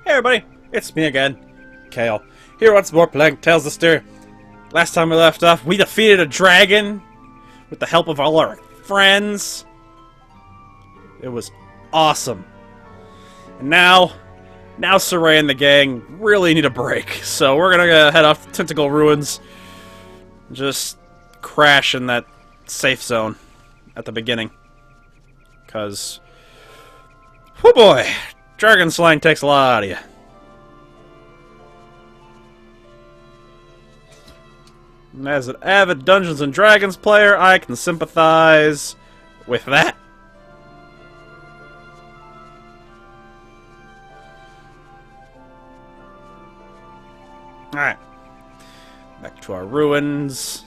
Hey everybody, it's me again, Kale. Here once more playing Tales of Zestiria. Last time we left off, we defeated a dragon with the help of all our friends. It was awesome. And now Saray and the gang really need a break. So we're gonna head off to Tentacle Ruins. Just crash in that safe zone at the beginning. Because, oh boy, dragon slaying takes a lot out of you. And as an avid Dungeons & Dragons player, I can sympathize with that. Alright. Back to our ruins.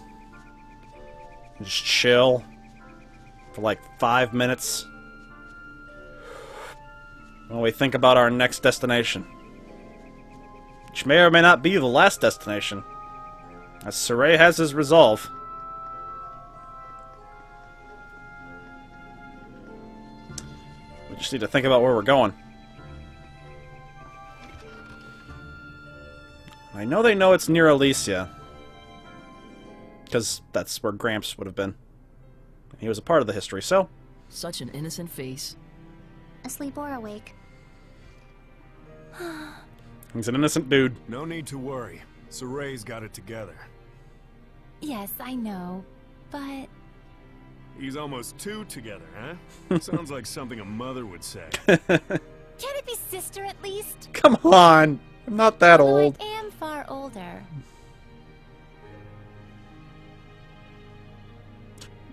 Just chill for like 5 minutes while we think about our next destination. Which may or may not be the last destination, as Saray has his resolve. We just need to think about where we're going. I know they know it's near Elysia, because that's where Gramps would have been. He was a part of the history, so... Such an innocent face. Asleep or awake? He's an innocent dude. No need to worry. Saray's got it together. Yes, I know, but... He's almost 2 together, huh? Sounds like something a mother would say. Can't it be sister at least? Come on! I'm not that Although old. I am far older.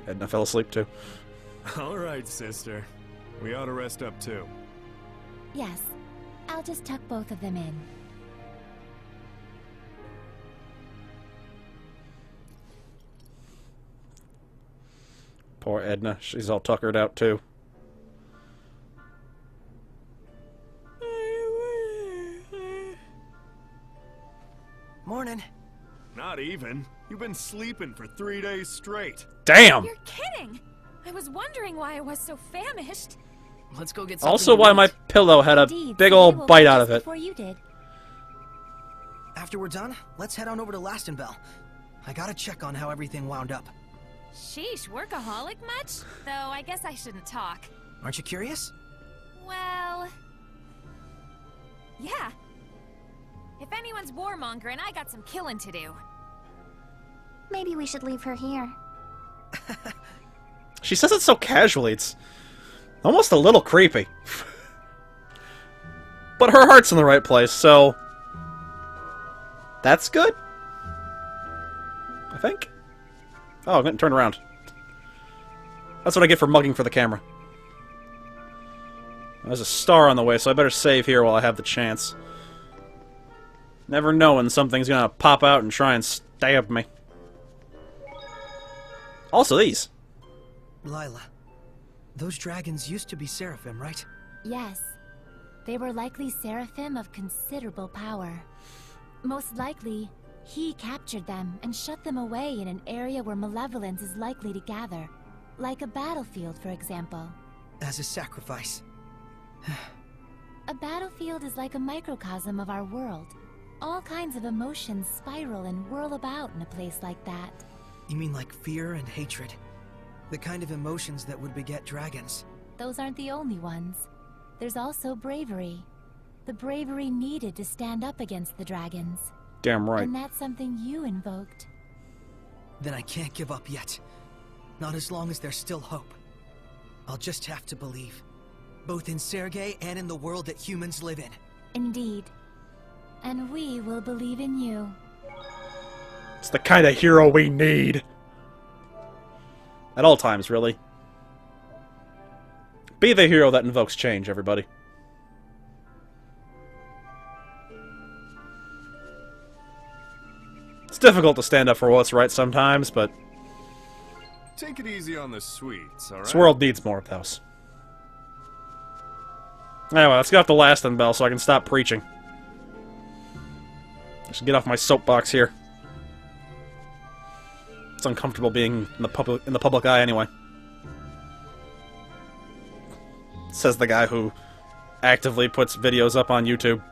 Edna fell asleep too. Alright, sister. We ought to rest up too. Yes, I'll just tuck both of them in. Poor Edna. She's all tuckered out too. Morning. Not even. You've been sleeping for 3 days straight. Damn! You're kidding! I was wondering why I was so famished. Let's go get something Also to why eat. my pillow had a Indeed, big Saray old woke bite up out just of it. Before you did. After we're done, let's head on over to Lastenbell. I gotta check on how everything wound up. Sheesh, workaholic much? Though I guess I shouldn't talk. Aren't you curious? Well... yeah. If anyone's warmongering, I got some killing to do. Maybe we should leave her here. She says it so casually, it's almost a little creepy. But her heart's in the right place, so... that's good? I think? Oh, I'm getting turned around. That's what I get for mugging for the camera. There's a star on the way, so I better save here while I have the chance. Never know when something's gonna pop out and try and stab me. Also these. Lila, those dragons used to be seraphim, right? Yes. They were likely seraphim of considerable power. Most likely, he captured them and shut them away in an area where malevolence is likely to gather. Like a battlefield, for example. As a sacrifice. A battlefield is like a microcosm of our world. All kinds of emotions spiral and whirl about in a place like that. You mean like fear and hatred? The kind of emotions that would beget dragons. Those aren't the only ones. There's also bravery. The bravery needed to stand up against the dragons. Damn right. And that's something you invoked. Then I can't give up yet. Not as long as there's still hope. I'll just have to believe. Both in Sergei and in the world that humans live in. Indeed. And we will believe in you. It's the kind of hero we need. At all times, really. Be the hero that invokes change, everybody. It's difficult to stand up for what's right sometimes, but Take it easy on the sweets, alright? this world needs more of those. Anyway, let's get off the Lastenbell so I can stop preaching. I should get off my soapbox here. It's uncomfortable being in the public eye anyway. Says the guy who actively puts videos up on YouTube.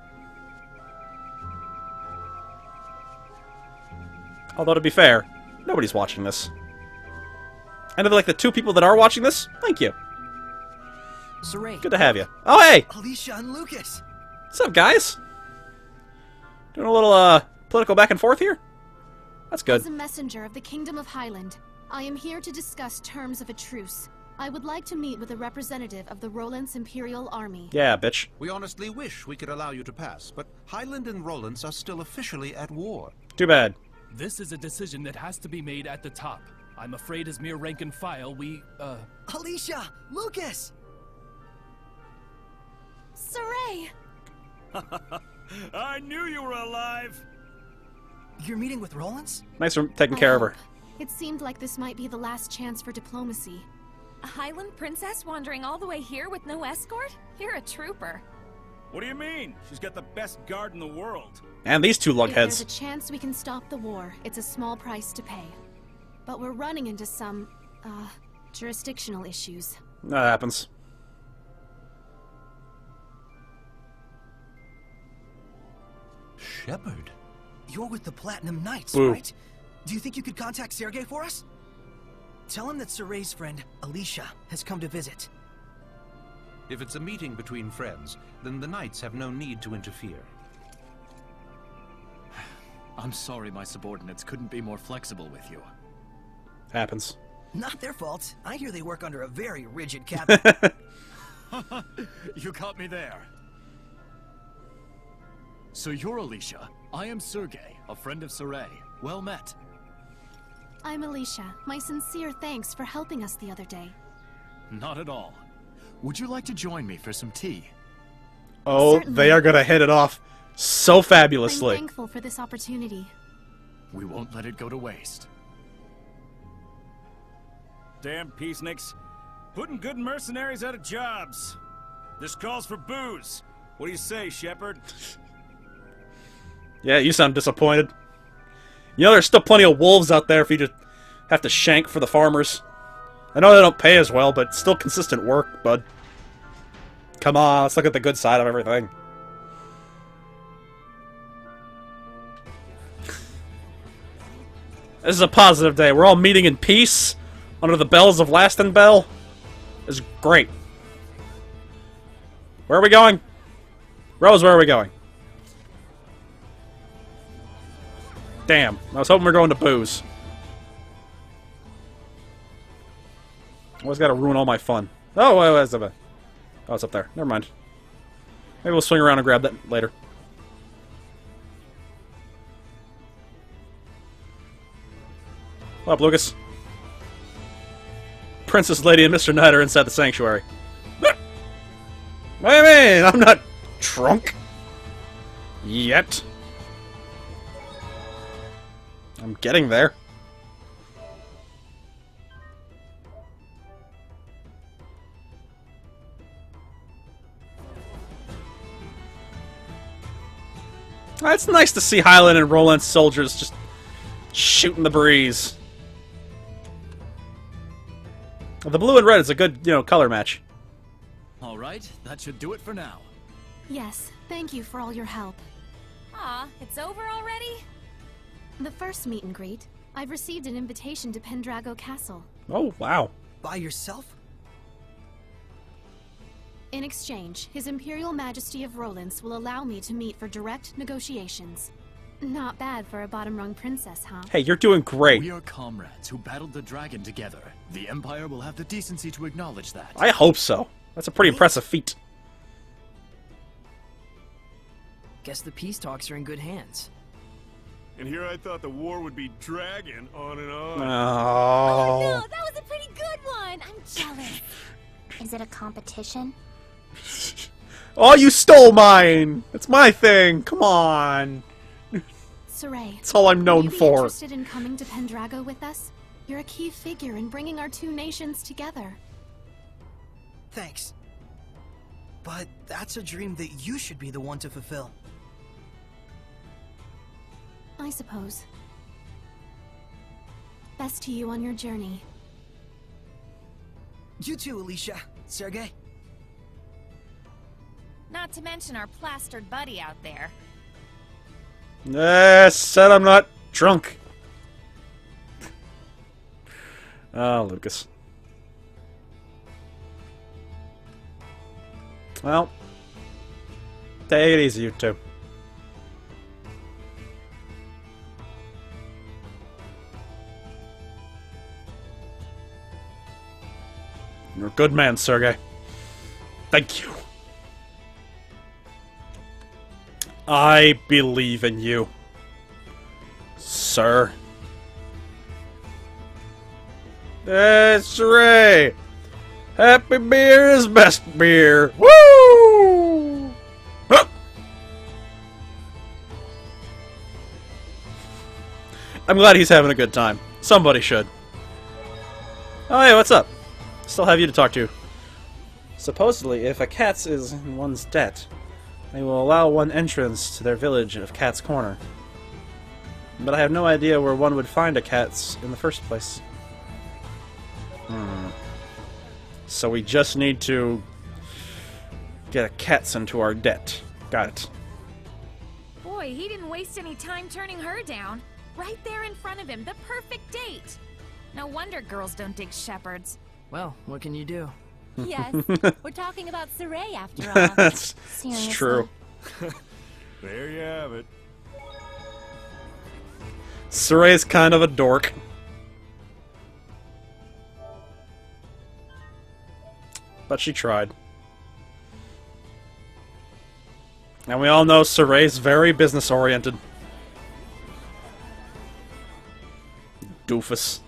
Although, to be fair, nobody's watching this. And of like the 2 people that are watching this, thank you. Saray. Good to have you. Oh, hey! Alicia and Lucas. What's up, guys? Doing a little, political back and forth here? That's good. As a messenger of the Kingdom of Highland, I am here to discuss terms of a truce. I would like to meet with a representative of the Roland's Imperial Army. Yeah, bitch. We honestly wish we could allow you to pass, but Highland and Roland's are still officially at war. Too bad. This is a decision that has to be made at the top. I'm afraid as mere rank and file, Alicia! Lucas! Saray! I knew you were alive! You're meeting with Roland's? Nice for taking care of her. It seemed like this might be the last chance for diplomacy. A Highland princess wandering all the way here with no escort? You're a trooper. What do you mean? She's got the best guard in the world. And these 2 If there's lugheads. a chance we can stop the war, it's a small price to pay. But we're running into some, jurisdictional issues. That happens. Shepard? You're with the Platinum Knights, Boo. right? Do you think you could contact Sergei for us? Tell him that Saray's friend, Alicia, has come to visit. If it's a meeting between friends, then the Knights have no need to interfere. I'm sorry my subordinates couldn't be more flexible with you. Happens. Not their fault. I hear they work under a very rigid cabinet. You caught me there. So you're Alicia. I am Sergei, a friend of Saray. Well met. I'm Alicia. My sincere thanks for helping us the other day. Not at all. Would you like to join me for some tea? Oh, Certainly. they are gonna hit it off so I'm fabulously. thankful for this opportunity. We won't let it go to waste. Damn peaceniks. Putting good mercenaries out of jobs. This calls for booze. What do you say, Shepard? Yeah, you sound disappointed. You know, there's still plenty of wolves out there if you just have to shank for the farmers. I know they don't pay as well, but still consistent work, bud. Come on, let's look at the good side of everything. This is a positive day. We're all meeting in peace under the bells of Lastenbell. It's great. Where are we going? Rose, where are we going? Damn, I was hoping we were going to booze. Always gotta ruin all my fun. Oh, wait, what's up there? Oh, it's up there. Never mind. Maybe we'll swing around and grab that later. What up, Lucas? Princess Lady and Mr. Knight are inside the sanctuary. What do you mean? I'm not drunk. Yet. I'm getting there. It's nice to see Highland and Roland soldiers just shooting the breeze. The blue and red is a good, color match. All right, that should do it for now. Yes, thank you for all your help. Aw, it's over already? The first meet and greet, I've received an invitation to Pendrago Castle. Oh, wow. By yourself? In exchange, His Imperial Majesty of Roland's will allow me to meet for direct negotiations. Not bad for a bottom-rung princess, huh? Hey, you're doing great. We are comrades who battled the dragon together. The Empire will have the decency to acknowledge that. I hope so. That's a pretty impressive feat. Guess the peace talks are in good hands. And here I thought the war would be dragging on and on. Oh Oh. no, that was a pretty good one! I'm jealous. Is it a competition? Oh, you stole mine! It's my thing! Come on! Saray, That's all I'm known would you be for. interested in coming to Pendrago with us? You're a key figure in bringing our 2 nations together. Thanks. But that's a dream that you should be the one to fulfill. I suppose. Best to you on your journey. You too, Alicia. Sergei? Not to mention our plastered buddy out there. Said I'm not drunk. Oh, Lucas. Well, take it easy, you two. You're a good man, Sergei. Thank you. I believe in you, sir. That's right. Happy beer is best beer. Woo! Huh! I'm glad he's having a good time. Somebody should. Oh, hey, what's up? Still have you to talk to. Supposedly, if a cat is in one's debt, they will allow one entrance to their village of Cat's Corner. But I have no idea where one would find a cat in the first place. So we just need to get a cat into our debt. Got it. Boy, he didn't waste any time turning her down. Right there in front of him, the perfect date. No wonder girls don't dig shepherds. Well, what can you do? Yes, we're talking about Saray after all. It's Seriously. true. There you have it. Saray's kind of a dork. But she tried. And we all know Saray's very business-oriented. Doofus.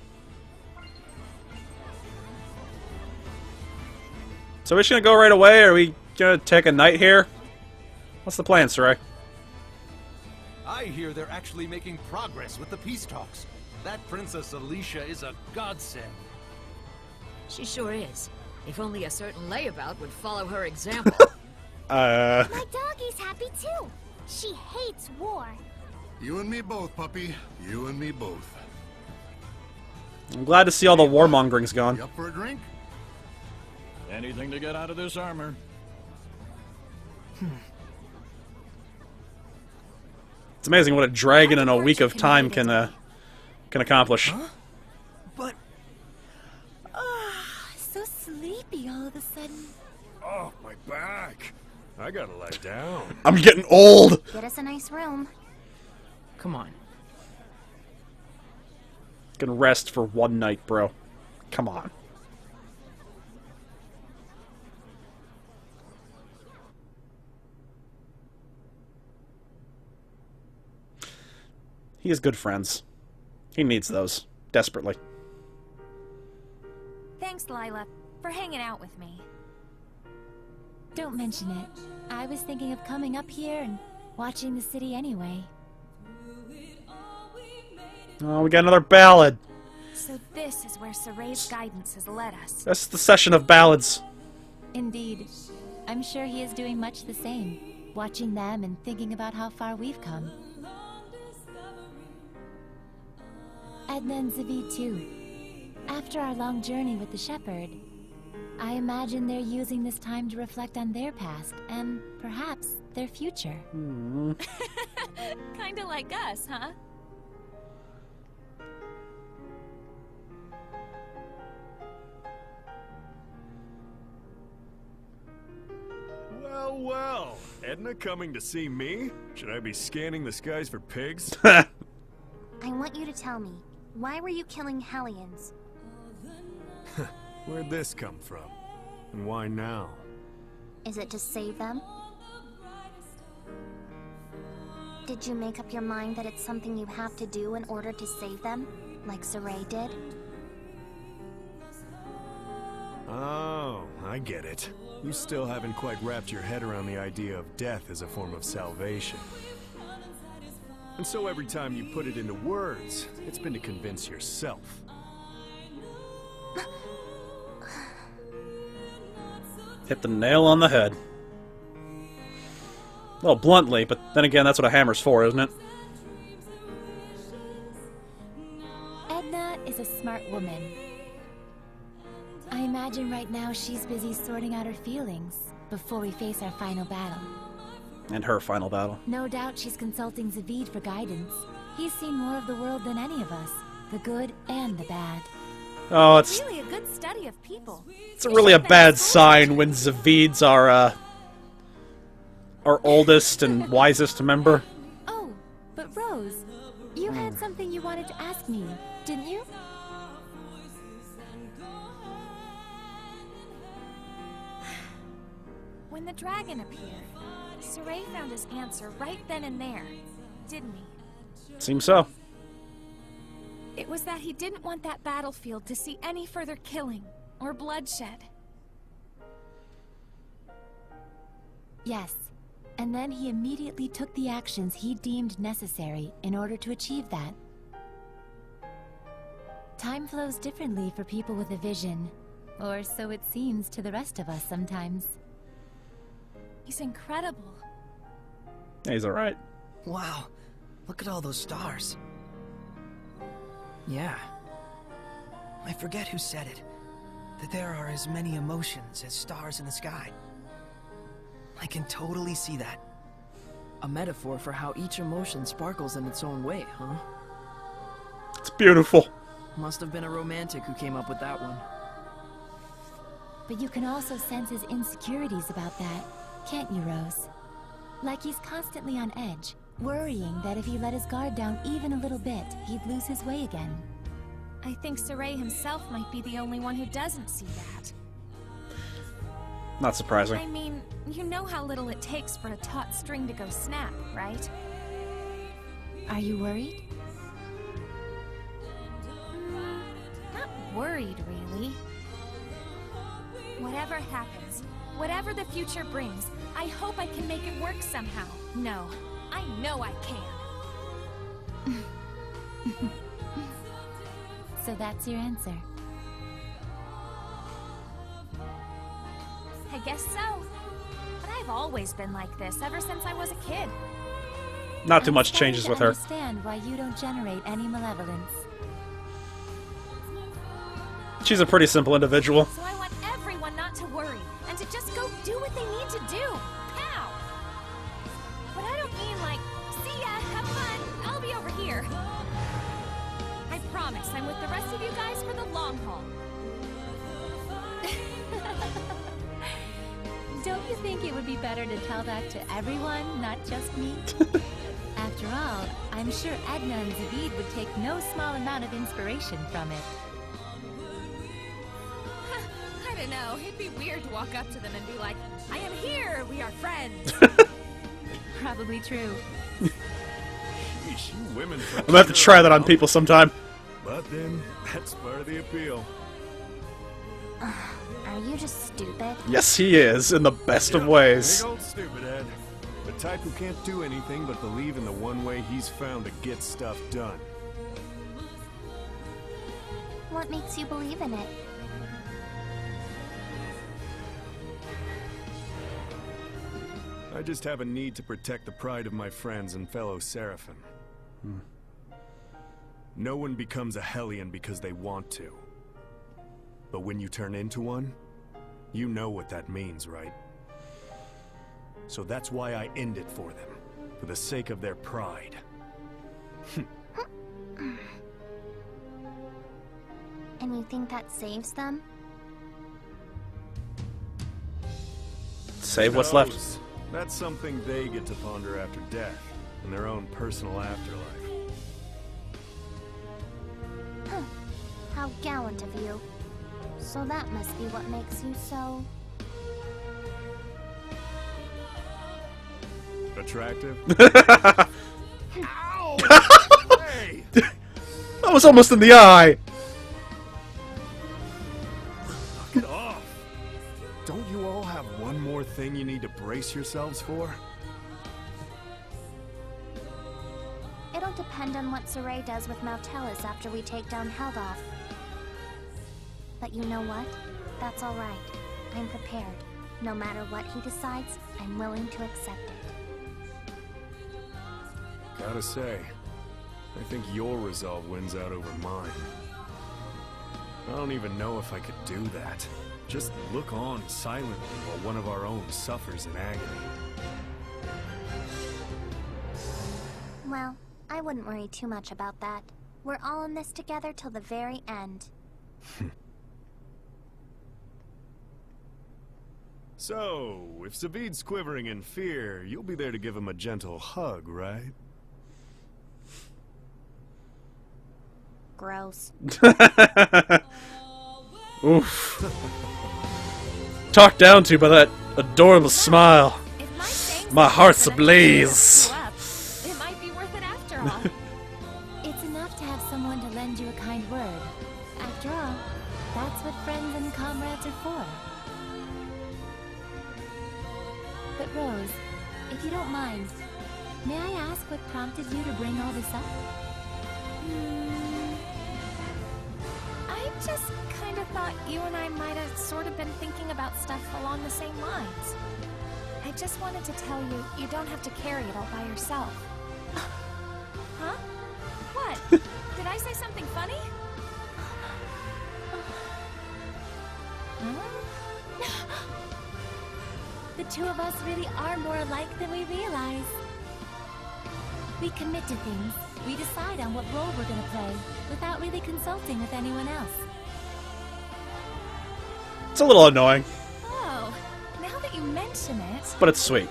So we're just gonna go right away, or are we gonna take a night here? What's the plan, Saray? I hear they're actually making progress with the peace talks. That Princess Alicia is a godsend. She sure is. If only a certain layabout would follow her example. My doggie's happy too. She hates war. You and me both, puppy. You and me both. I'm glad to see all the warmongering's gone. You up for a drink? Anything to get out of this armor. It's amazing what a dragon in a week of time can accomplish. Huh? But... So sleepy all of a sudden. Oh, my back. I gotta lie down. I'm getting old! Get us a nice room. Come on. Can rest for one night, bro. Come on. He has good friends. He needs those. Desperately. Thanks, Lila, for hanging out with me. Don't mention it. I was thinking of coming up here and watching the city anyway. Oh, we got another ballad. So this is where Saray's guidance has led us. This is the session of ballads. Indeed. I'm sure he is doing much the same. Watching them and thinking about how far we've come. Edna and Zavid too. After our long journey with the shepherd, I imagine they're using this time to reflect on their past and perhaps their future. Kinda like us, huh? Well, well. Edna coming to see me? Should I be scanning the skies for pigs? I want you to tell me, why were you killing Hellions? Where'd this come from? And why now? Is it to save them? Did you make up your mind that it's something you have to do in order to save them, like Saray did? Oh, I get it. You still haven't quite wrapped your head around the idea of death as a form of salvation. And so every time you put it into words, it's been to convince yourself. Hit the nail on the head. Well, bluntly, but then again, that's what a hammer's for, isn't it? Edna is a smart woman. I imagine right now she's busy sorting out her feelings before we face our final battle. And her final battle. No doubt she's consulting Zavid for guidance. He's seen more of the world than any of us, the good and the bad. Oh, it's really a good study of people. it's really a bad sign when Zavids are our oldest and wisest member. Oh, but Rose, you had something you wanted to ask me, didn't you? When the dragon appeared, Saray found his answer right then and there, didn't he? Seems so. It was that he didn't want that battlefield to see any further killing or bloodshed. Yes. And then he immediately took the actions he deemed necessary in order to achieve that. Time flows differently for people with a vision, or so it seems to the rest of us sometimes. He's incredible. Yeah, he's alright. Wow, look at all those stars. Yeah. I forget who said it, that there are as many emotions as stars in the sky. I can totally see that. A metaphor for how each emotion sparkles in its own way, huh? It's beautiful. Must have been a romantic who came up with that one. But you can also sense his insecurities about that, can't you, Rose? Like he's constantly on edge, worrying that if he let his guard down even a little bit, he'd lose his way again. I think Saray himself might be the only one who doesn't see that. Not surprising. I mean, you know how little it takes for a taut string to go snap, right? Are you worried? Not worried, really. Whatever happens, whatever the future brings, I hope I can make it work somehow. No, I know I can. So that's your answer. I guess so. But I've always been like this ever since I was a kid. Not too much changes with her. I understand why you don't generate any malevolence. She's a pretty simple individual. So I want everyone not to worry and to just go do what they need to do. Pow! But I don't mean like, see ya, have fun, I'll be over here. I promise I'm with the rest of you guys for the long haul. Don't you think it would be better to tell that to everyone, not just me? After all, I'm sure Edna and Zavid would take no small amount of inspiration from it. I don't know, it'd be weird to walk up to them and be like, I am here, we are friends. Probably true. Yeesh, you women I'm gonna have to try that on people sometime. But then, that's part of the appeal. Are you just stupid? Yes, he is, in the best of ways. Big old stupid head. The type who can't do anything but believe in the one way he's found to get stuff done. What makes you believe in it? I just have a need to protect the pride of my friends and fellow Seraphim. No one becomes a Hellion because they want to. But when you turn into one, you know what that means, right? So that's why I end it for them, for the sake of their pride. And you think that saves them? Save what's Who left. knows? That's something they get to ponder after death, in their own personal afterlife. How gallant of you. So that must be what makes you so... Attractive? Ow! Hey! That was almost in the eye. Knock it off! Don't you all have one more thing you need to brace yourselves for? It'll depend on what Saray does with Moutelis after we take down Heldoff. But you know what? That's alright. I'm prepared. No matter what he decides, I'm willing to accept it. Gotta say, I think your resolve wins out over mine. I don't even know if I could do that. Just look on silently while one of our own suffers in agony. Well, I wouldn't worry too much about that. We're all in this together till the very end. So, if Savid's quivering in fear, you'll be there to give him a gentle hug, right? Gross. Oof. Talked down to by that adorable smile. My heart's ablaze. It might be worth it after all. It's enough to have someone to lend you a kind word. After all, that's what friends and comrades are for. But Rose, if you don't mind, may I ask what prompted you to bring all this up? I just kind of thought you and I might have sort of been thinking about stuff along the same lines. I just wanted to tell you, you don't have to carry it all by yourself. Huh? What? Did I say something funny? The two of us really are more alike than we realize. We commit to things. We decide on what role we're gonna play, without really consulting with anyone else. It's a little annoying, Oh, now that you mention it, but it's sweet.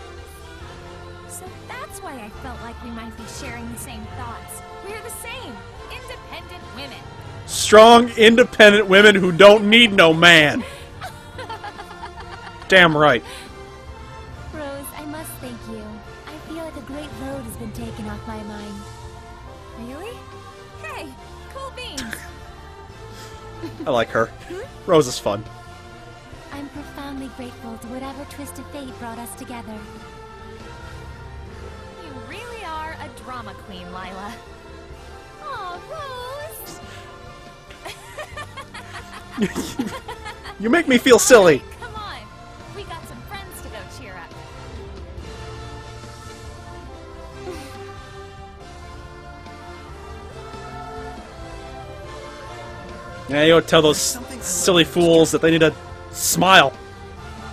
so that's why I felt like we might be sharing the same thoughts. We're the same, independent women. Strong, independent women who don't need no man. Damn right. Rose, I must thank you. I feel like a great load has been taken off my mind. Really? Hey, cool beans. I like her. Rose is fun. I'm profoundly grateful to whatever twist of fate brought us together. You really are a drama queen, Lila. Aw, Rose! You make me feel silly. Come on, we got some friends to go cheer up. Yeah, you don't tell those silly fools that they need to smile.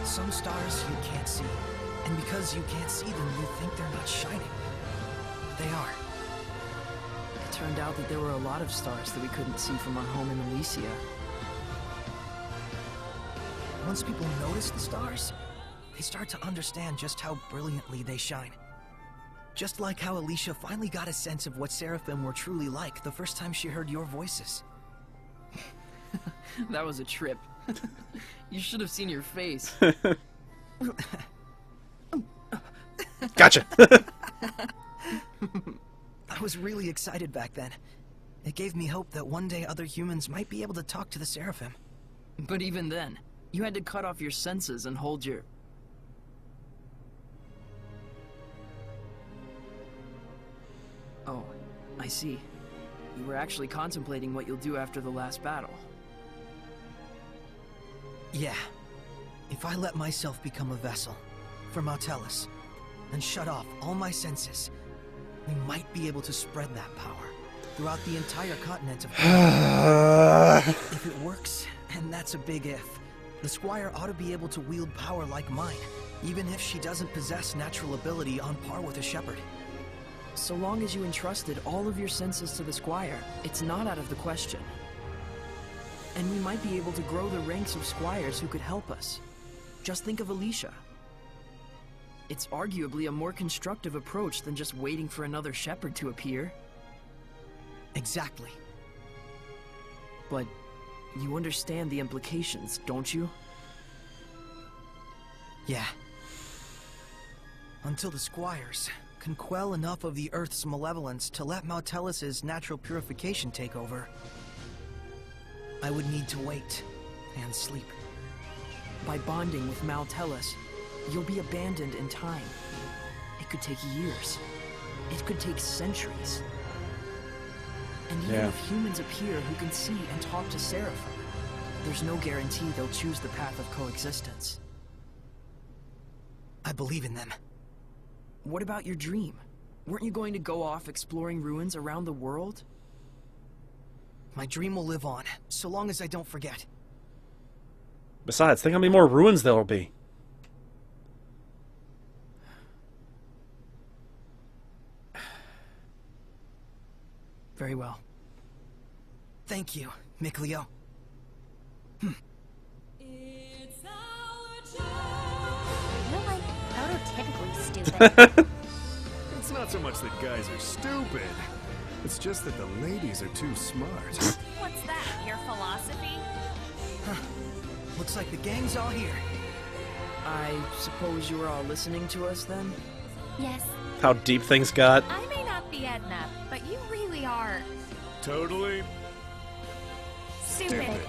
Some stars you can't see, and because you can't see them, you think they're not shining. They are. It turned out that there were a lot of stars that we couldn't see from our home in Elysia. Once people notice the stars, they start to understand just how brilliantly they shine. Just like how Alicia finally got a sense of what Seraphim were truly like the first time she heard your voices. That was a trip. You should have seen your face. Gotcha. I was really excited back then. It gave me hope that one day other humans might be able to talk to the Seraphim. But even then, you had to cut off your senses and hold your... Oh, I see. You were actually contemplating what you'll do after the last battle. Yeah. If I let myself become a vessel for Mautellus and shut off all my senses, we might be able to spread that power throughout the entire continent of If it works, and that's a big if, the Squire ought to be able to wield power like mine, even if she doesn't possess natural ability on par with a shepherd. So long as you entrusted all of your senses to the Squire, it's not out of the question. And we might be able to grow the ranks of squires who could help us. Just think of Alicia. It's arguably a more constructive approach than just waiting for another shepherd to appear. Exactly. But you understand the implications, don't you? Yeah. Until the Squires can quell enough of the Earth's malevolence to let Mautellus' natural purification take over, I would need to wait and sleep. By bonding with Mautellus, you'll be abandoned in time. It could take years. It could take centuries. And even if humans appear who can see and talk to Seraphim, there's no guarantee they'll choose the path of coexistence. I believe in them. What about your dream? Weren't you going to go off exploring ruins around the world? My dream will live on, so long as I don't forget. Besides, think how many more ruins there will be. Very well. Thank you, Mikleo. You're like prototypically stupid. It's not so much that guys are stupid. It's just that the ladies are too smart. What's that, your philosophy? Looks like the gang's all here. I suppose you were all listening to us then? Yes. How deep things got. I may not be Edna, but you really are Totally stupid.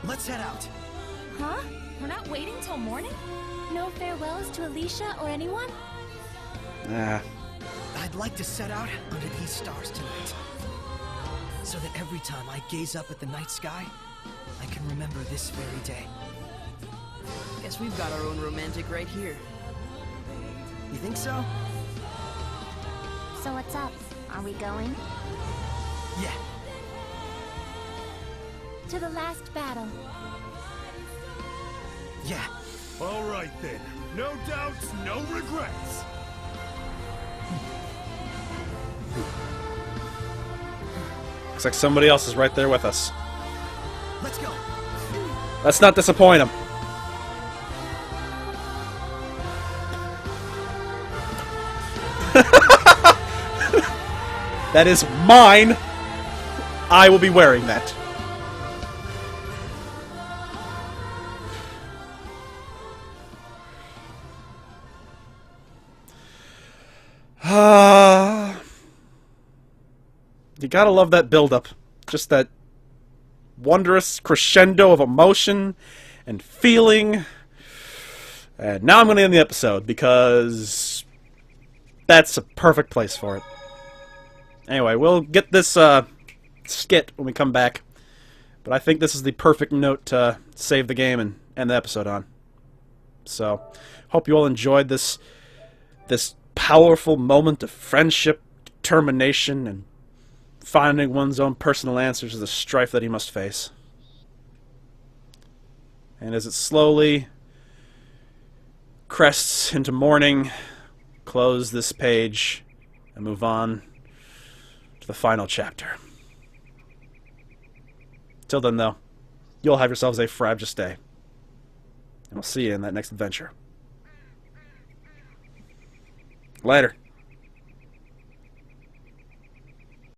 Let's head out. Huh? We're not waiting till morning? No farewells to Alicia or anyone? Ah. I'd like to set out under these stars tonight, so that every time I gaze up at the night sky, I can remember this very day. Guess we've got our own romantic right here. You think so? So what's up? Are we going? Yeah. To the last battle. Yeah. all right then. No doubts, no regrets. Looks like somebody else is right there with us. Let's go. Let's not disappoint him. That is mine. I will be wearing that. You gotta love that build-up. Just that wondrous crescendo of emotion and feeling. And now I'm gonna end the episode because that's a perfect place for it. Anyway, we'll get this skit when we come back. But I think this is the perfect note to save the game and end the episode on. So, hope you all enjoyed this powerful moment of friendship, determination, and finding one's own personal answers to the strife that he must face. And as it slowly crests into morning, close this page and move on to the final chapter. Till then, though, you'll have yourselves a frabjous day. And we'll see you in that next adventure. Later.